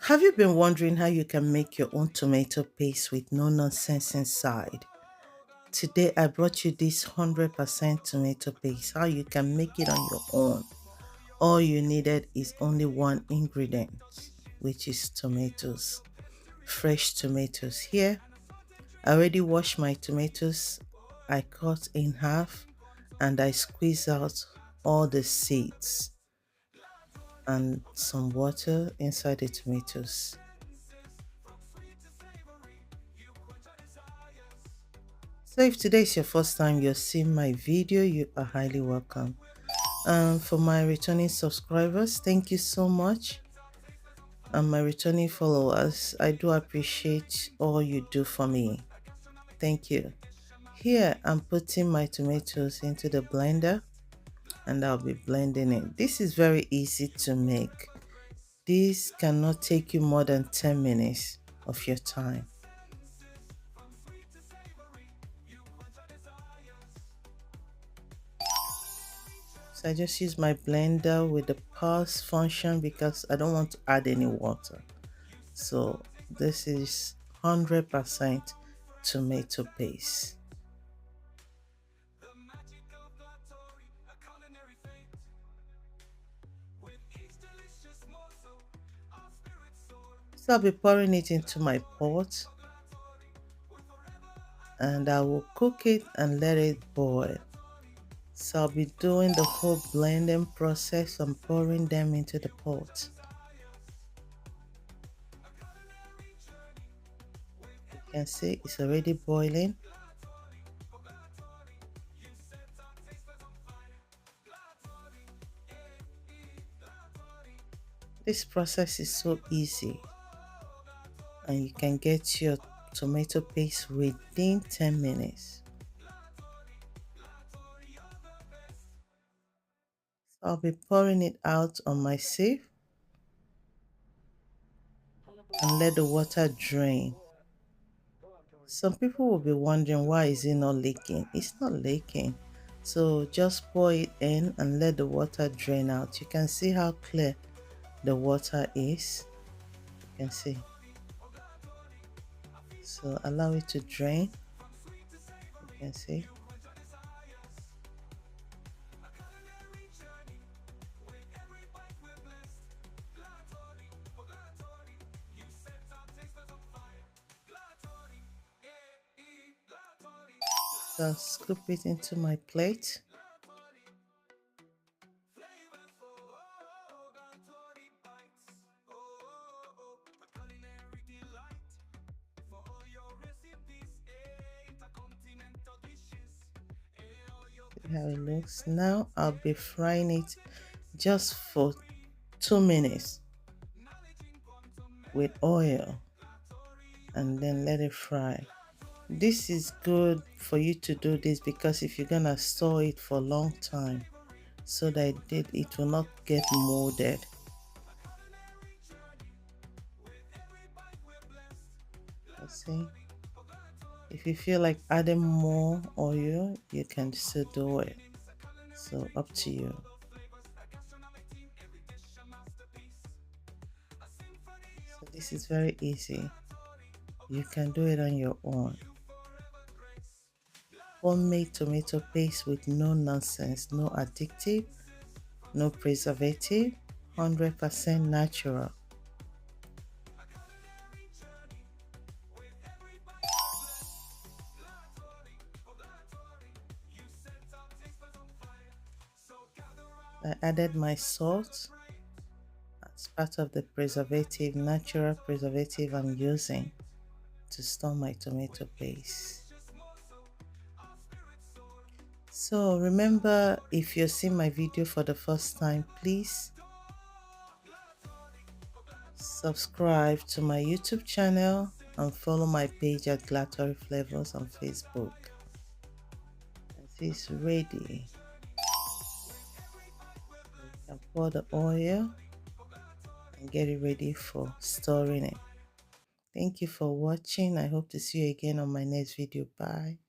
Have you been wondering how you can make your own tomato paste with no nonsense inside? Today I brought you this 100% tomato paste, how you can make it on your own. All you needed is only one ingredient, which is tomatoes. Fresh tomatoes here. I already washed my tomatoes. I cut in half and I squeeze out all the seeds and some water inside the tomatoes. So if today is your first time you're seeing my video, you are highly welcome. For my returning subscribers, thank you so much. And my returning followers, I do appreciate all you do for me. Thank you. Here I'm putting my tomatoes into the blender and I'll be blending it. This is very easy to make. This cannot take you more than 10 minutes of your time. So I just use my blender with the pause function because I don't want to add any water. So this is 100% tomato paste. So I'll be pouring it into my pot and I will cook it and let it boil. So I'll be doing the whole blending process and pouring them into the pot. You can see it's already boiling. This process is so easy and you can get your tomato paste within 10 minutes. So I'll be pouring it out on my sieve and let the water drain. Some people will be wondering why is it not leaking? It's not leaking. So just pour it in and let the water drain out. You can see how clear the water is. You can see. So allow it to drain. You can see. So I'll scoop it into my plate. See how it looks. Now I'll be frying it just for 2 minutes with oil and then let it fry. This is good for you to do this because if you're gonna store it for a long time so that it will not get molded. Let's see. If you feel like adding more oil, you can still do it. So up to you. So this is very easy. You can do it on your own. Homemade tomato paste with no nonsense, no addictive, no preservative, 100% natural. I added my salt as part of the preservative, natural preservative I'm using to store my tomato paste. So remember, if you're seeing my video for the first time, please subscribe to my YouTube channel and follow my page at GLAATORY Flavors on Facebook. It's ready. You can pour the oil and get it ready for storing it. Thank you for watching. I hope to see you again on my next video. Bye.